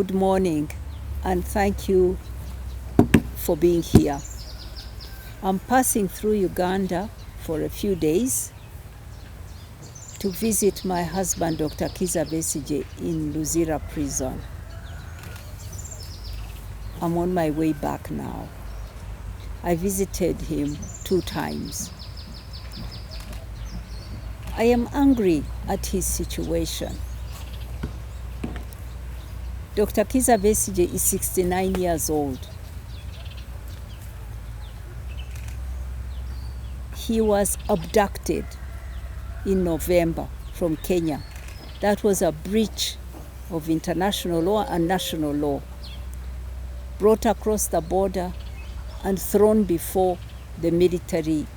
good morning, and thank you for being here. I'm passing through Uganda for a few days to visit my husband, Dr. Kizza Besigye, in Luzira prison. I'm on my way back now. I visited him 2 times. I am angry at his situation. Dr. Kizza Besigye is 69 years old. He was abducted in November from Kenya. That was a breach of international law and national law. Brought across the border and thrown before the military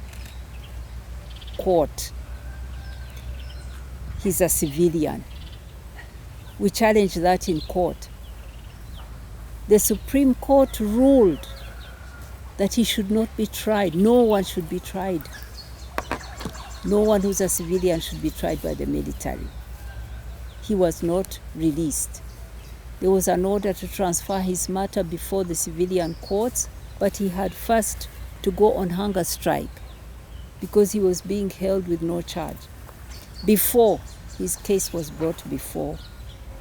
court. He's a civilian. We challenged that in court. The Supreme Court ruled that he should not be tried. No one should be tried. No one who's a civilian should be tried by the military. He was not released. There was an order to transfer his matter before the civilian courts, but he had first to go on hunger strike because he was being held with no charge before his case was brought before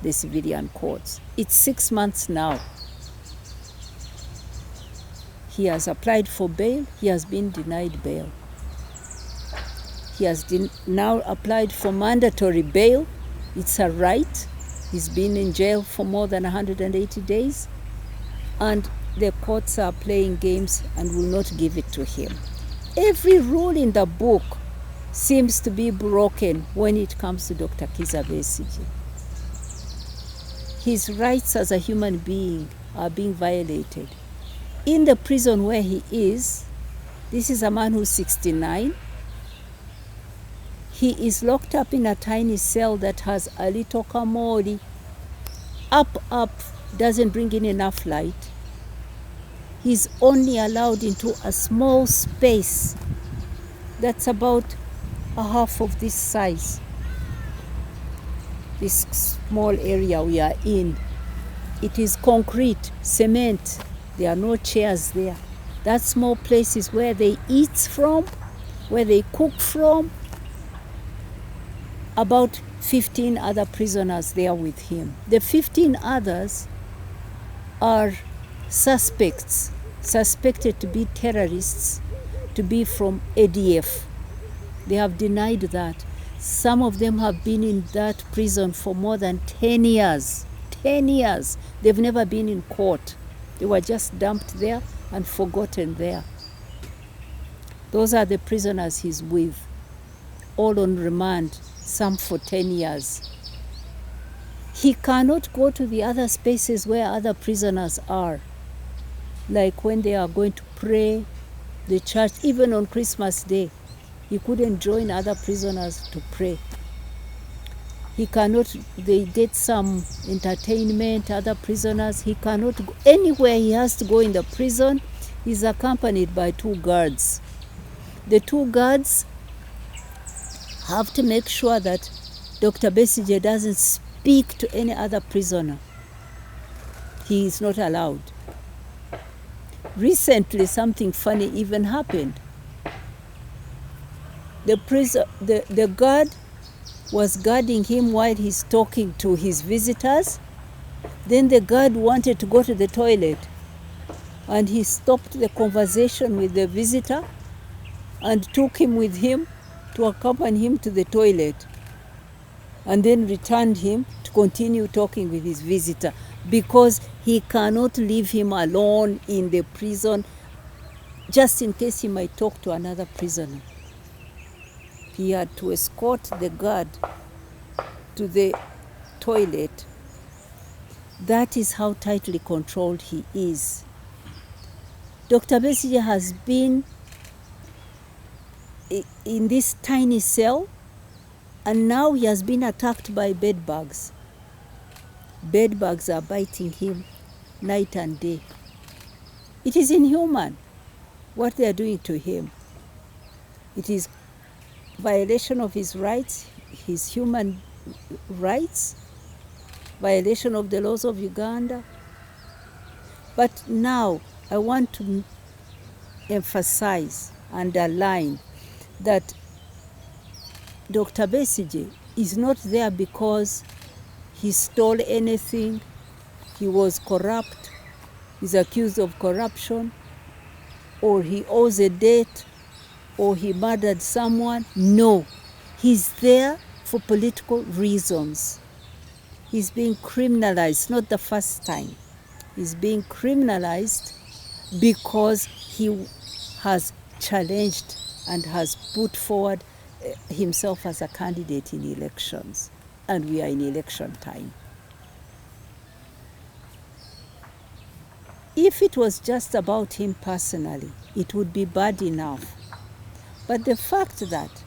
the civilian courts. It's 6 months now. He has applied for bail. He has been denied bail. He has now applied for mandatory bail. It's a right. He's been in jail for more than 180 days. And the courts are playing games and will not give it to him. Every rule in the book seems to be broken when it comes to Dr. Kizza Besigye. His rights as a human being are being violated. In the prison where he is, this is a man who's 69. He is locked up in a tiny cell that has a little kamori. Up, doesn't bring in enough light. He's only allowed into a small space that's about a half of this size. This small area we are in. It is concrete, cement. There are no chairs there. That small place is where they eat from, where they cook from. About 15 other prisoners there with him. The 15 others are suspected to be terrorists, to be from ADF. They have denied that. Some of them have been in that prison for more than 10 years. 10 years. They've never been in court. They were just dumped there and forgotten there. Those are the prisoners he's with, all on remand, some for 10 years. He cannot go to the other spaces where other prisoners are, like when they are going to pray, the church, even on Christmas Day. He couldn't join other prisoners to pray. He cannot, they did some entertainment, other prisoners. He cannot go anywhere. He has to go in the prison. He's accompanied by 2 guards. The 2 guards have to make sure that Dr. Besigye doesn't speak to any other prisoner. He is not allowed. Recently, something funny even happened. The guard was guarding him while he's talking to his visitors. Then the guard wanted to go to the toilet, and he stopped the conversation with the visitor and took him with him to accompany him to the toilet, and then returned him to continue talking with his visitor because he cannot leave him alone in the prison just in case he might talk to another prisoner. He had to escort the guard to the toilet. That is how tightly controlled he is. Dr. Besigye has been in this tiny cell, and now he has been attacked by bed bugs. Bed bugs are biting him night and day. It is inhuman what they are doing to him. It is violation of his rights, his human rights. violation of the laws of Uganda. But now I want to emphasize, underline that Dr. Besigye is not there because he stole anything, he was corrupt, he's accused of corruption, or he owes a debt, or he murdered someone. No, he's there for political reasons. He's being criminalized, not the first time. He's being criminalized because he has challenged and has put forward himself as a candidate in elections, and we are in election time. If it was just about him personally, it would be bad enough. But the fact that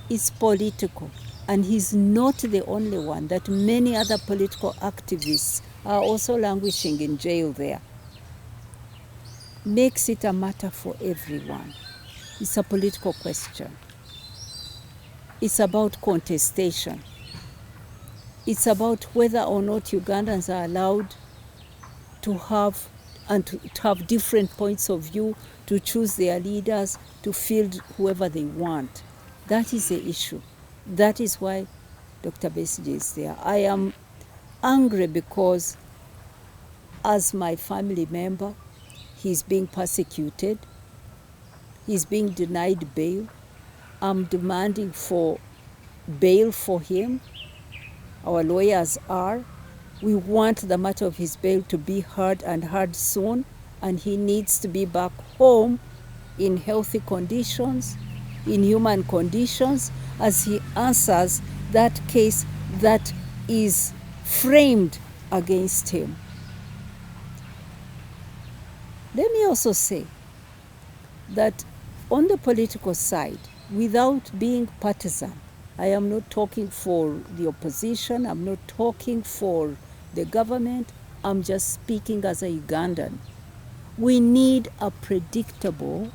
it's political, and he's not the only one, that many other political activists are also languishing in jail there, makes it a matter for everyone. It's a political question. It's about contestation. It's about whether or not Ugandans are allowed to have different points of view, to choose their leaders, to field whoever they want. That is the issue. That is why Dr. Besigye is there. I am angry because as my family member, he's being persecuted. He's being denied bail. I'm demanding for bail for him. Our lawyers are. We want the matter of his bail to be heard, and heard soon, and he needs to be back home in healthy conditions, in human conditions, as he answers that case that is framed against him. Let me also say that on the political side, without being partisan, I am not talking for the opposition, I'm not talking for the government, I'm just speaking as a Ugandan. We need a predictable,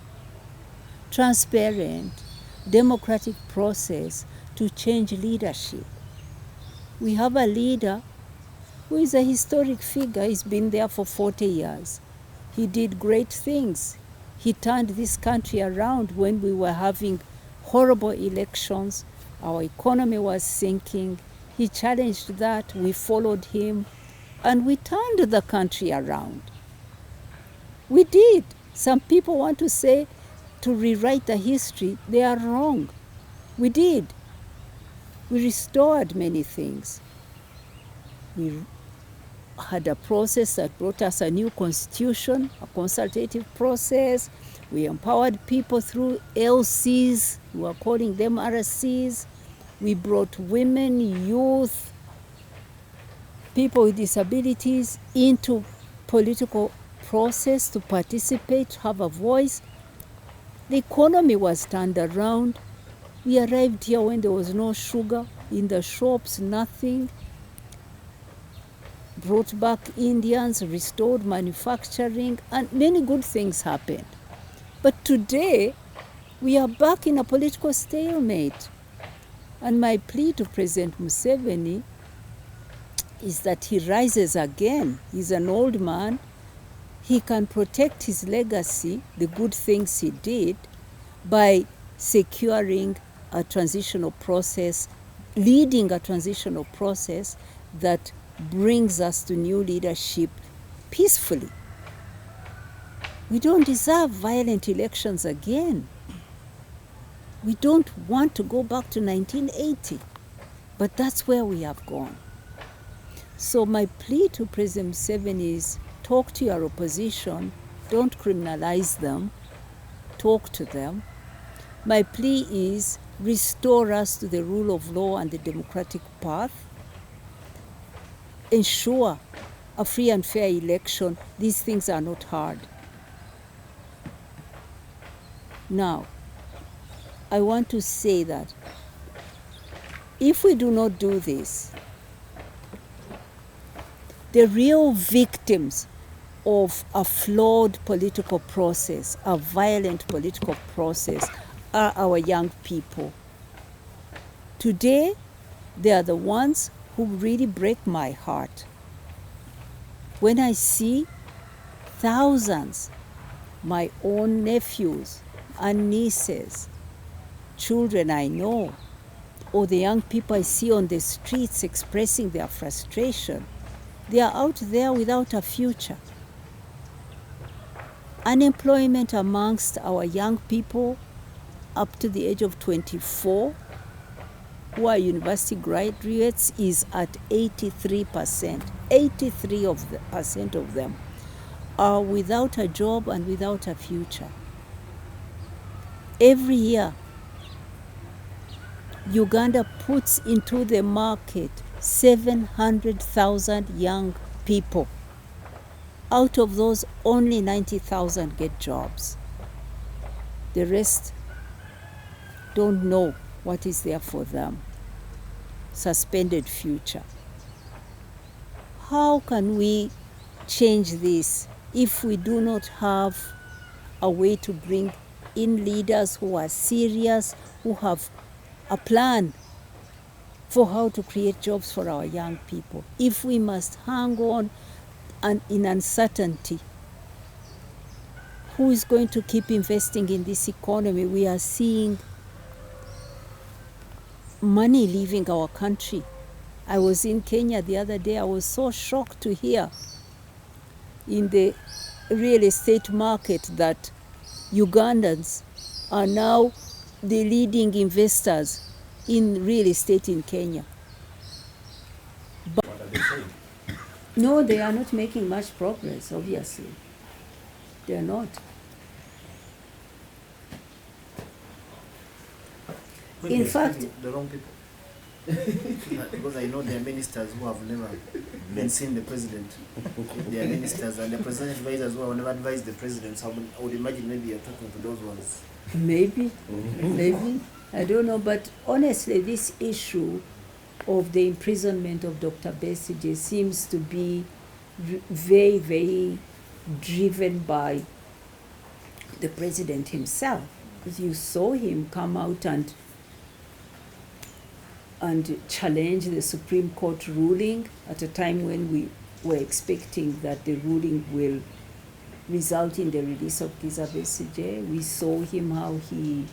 transparent, democratic process to change leadership. We have a leader who is a historic figure. He's been there for 40 years. He did great things. He turned this country around when we were having horrible elections. Our economy was sinking. He challenged that. We followed him, and we turned the country around. We did. Some people want to say to rewrite the history. They are wrong. We did. We restored many things. We had a process that brought us a new constitution, a consultative process. We empowered people through LCs. We were calling them RCs. We brought women, youth, people with disabilities into political process to participate, have a voice. The economy was turned around. We arrived here when there was no sugar in the shops, nothing. Brought back Indians, restored manufacturing, and many good things happened. But today, we are back in a political stalemate. And my plea to President Museveni is that he rises again. He's an old man. He can protect his legacy, the good things he did, by securing a transitional process, leading a transitional process that brings us to new leadership peacefully. We don't deserve violent elections again. We don't want to go back to 1980, but that's where we have gone. So my plea to President Museveni is, talk to your opposition, don't criminalize them, talk to them. My plea is, restore us to the rule of law and the democratic path. Ensure a free and fair election. These things are not hard. Now, I want to say that if we do not do this, the real victims of a flawed political process, a violent political process, are our young people. Today, they are the ones who really break my heart. When I see thousands, my own nephews and nieces, children I know, or the young people I see on the streets expressing their frustration, they are out there without a future. Unemployment amongst our young people up to the age of 24 who are university graduates is at 83%. 83% of them are without a job and without a future. Every year, Uganda puts into the market 700,000 young people. Out of those, only 90,000 get jobs. The rest don't know what is there for them. Suspended future. How can we change this if we do not have a way to bring in leaders who are serious, who have a plan for how to create jobs for our young people? If we must hang on and in uncertainty, who is going to keep investing in this economy? We are seeing money leaving our country. I was in Kenya the other day. I was so shocked to hear in the real estate market that Ugandans are now the leading investors in real estate in Kenya. But what are they saying? No, they are not making much progress, obviously. They are not. Maybe In you're fact, speaking the wrong people. Because I know there are ministers who have never been seen the president. There are ministers and the president advisors who have never advised the president. So I would imagine maybe you're talking to those ones. maybe, maybe, I don't know. But honestly, this issue of the imprisonment of Dr. Besigye seems to be very, very driven by the president himself. Because you saw him come out and challenge the Supreme Court ruling at a time when we were expecting that the ruling will result in the release of Kizza Besigye. We saw him how he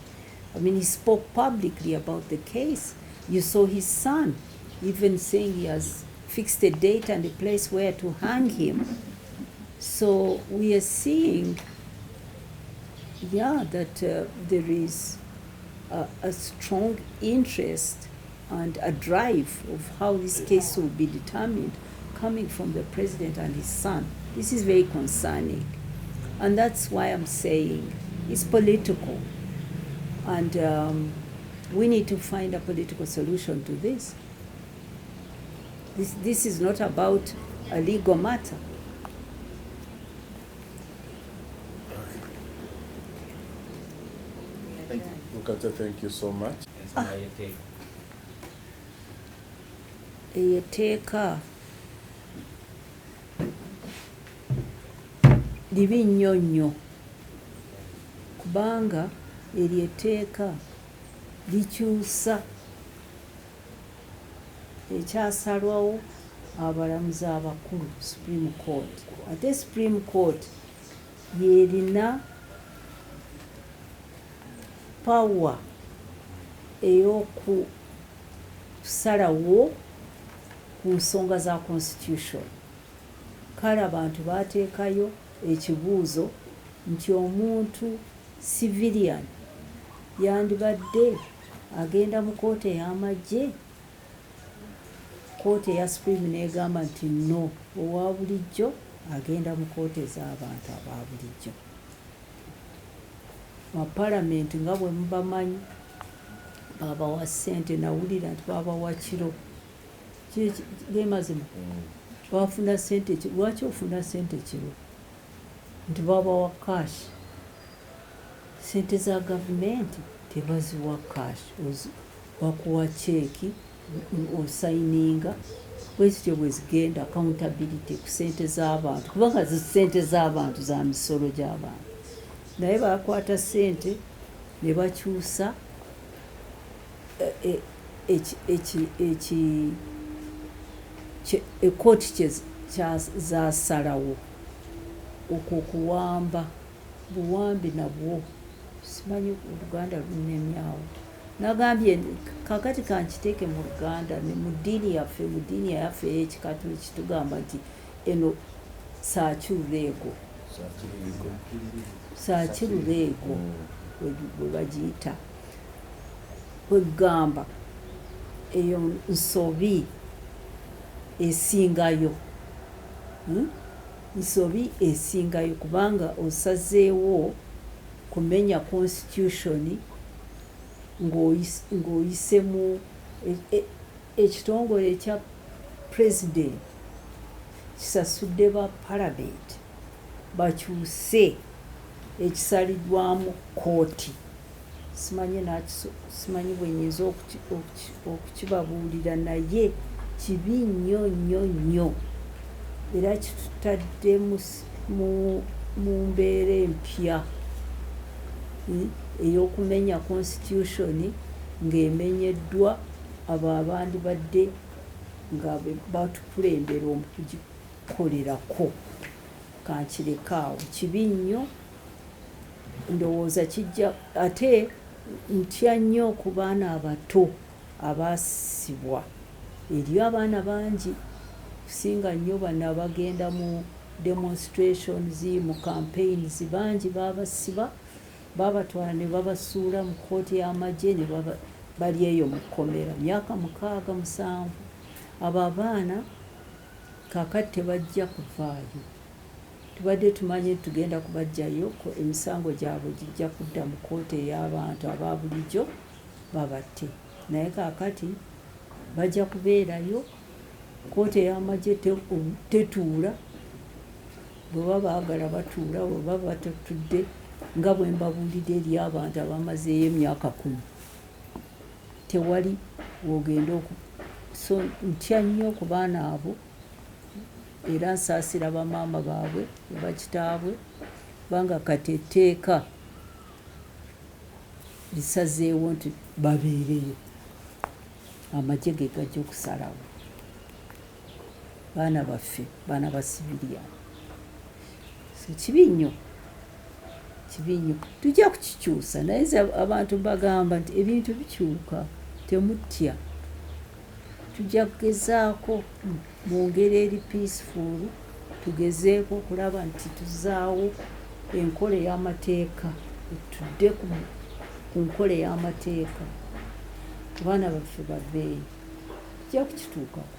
spoke publicly about the case. You saw his son even saying he has fixed a date and a place where to hang him. So we are seeing, that there is a strong interest and a drive of how this case will be determined coming from the president and his son. This is very concerning. And that's why I'm saying it's political. And we need to find a political solution to this. This is not about a legal matter. Thank you. Mukata, thank you so much. Eyeteeka libi nnyo nnyo kubanga eryo etteeka likyusa ekyasalwawo abalamuzi abakulu Supreme Court. Ate Supreme Court yerina power ey'okusalawo ku nsonga za constitution. Kale abantu bateekayo ekibuuzo nti omuntu civilian yandibadde agenda mu kooti ey'amagye, kooti eya Supreme n'egamba nti no, owa bulijjo agenda mu kooti ez'abantu aba bulijjo. Palamenti nga bwe mubamanyi babawa ssente, nawulira nti babawa kiro gemazima bafuna ssente. Lwaki ofuna ssente kiro? Nti babawa cash. Ssente za gavumenti tebaziwa cash, bakuwa cheeki osayininga, bwezityo bwe zigenda accountability ku ssente z'abantu, kubanga ssente z'abantu za misolo gy'abantu. Naye bakwata ssente ne bakyusa ekkooti kyazasalawo okwo okuwamba buwambi nabwo simanyi oluganda lunemyawo nagambye kakati kankiteeke mu luganda mu ddiini yaffe ey'ekikatoliki tugamba nti eno saakiruleego bwe bagiyita kwegamba eyo nsobi esingayo kubanga osazeewo kumenya constitution ng'oyise mu ekitongole ekya president kisasudde ba parliament bakyuse ekisalidwamu kooti simanyi bwenyinza okukibabuulira naye kibi nnyo era kitutadde mu mbeera empya ey'okumenya constitution ng'emenyeddwa abo abandibadde nga batukulembera okugikolerako kankireka awo kibi nnyo ndowooza kijja ate ntya nnyo ku baana abato abaasibwa eriyo abaana bangi kusinga nnyo bano abagenda mu demonstrations mu campaigns bangi babasiba babatwala ne babasuula mu kkooti y'amagye ne bali eyo mu kkomera myaka 6-7 abo abaana kaakati tebajja kuvaayo tubadde tumanye tugenda kubajjayo emisango gyabwe gijja kudda mu kkooti ey'abantu aba bulijjo babatte naye kaakati bajja kubeerayo kkooti ey'amagye tetuula bwe baba baagala batuula bwe baba batatudde nga bwe mbabuulidde eri abantu abamazeeyo emyaka 10 tewali wogenda so ntya nnyo ku baana abo era nsaasira bamaama baabwe ne bakitaabwe kubanga kati etteeka lisazeewo nti babeereyo amagye ge gajja okusalawo baana baffe baana ba sibiliyani so kibi nnyo tujja kukikyusa naye abantu bagamba nti ebintu bikyuka temutya tujja kugezaako mu ngeri eri peaceful tugezeeko okulaba nti tuzaawo enkola ey'amateeka tudde ku nkola ey'amateeka abaana baffe babeeyi tujja kukituukako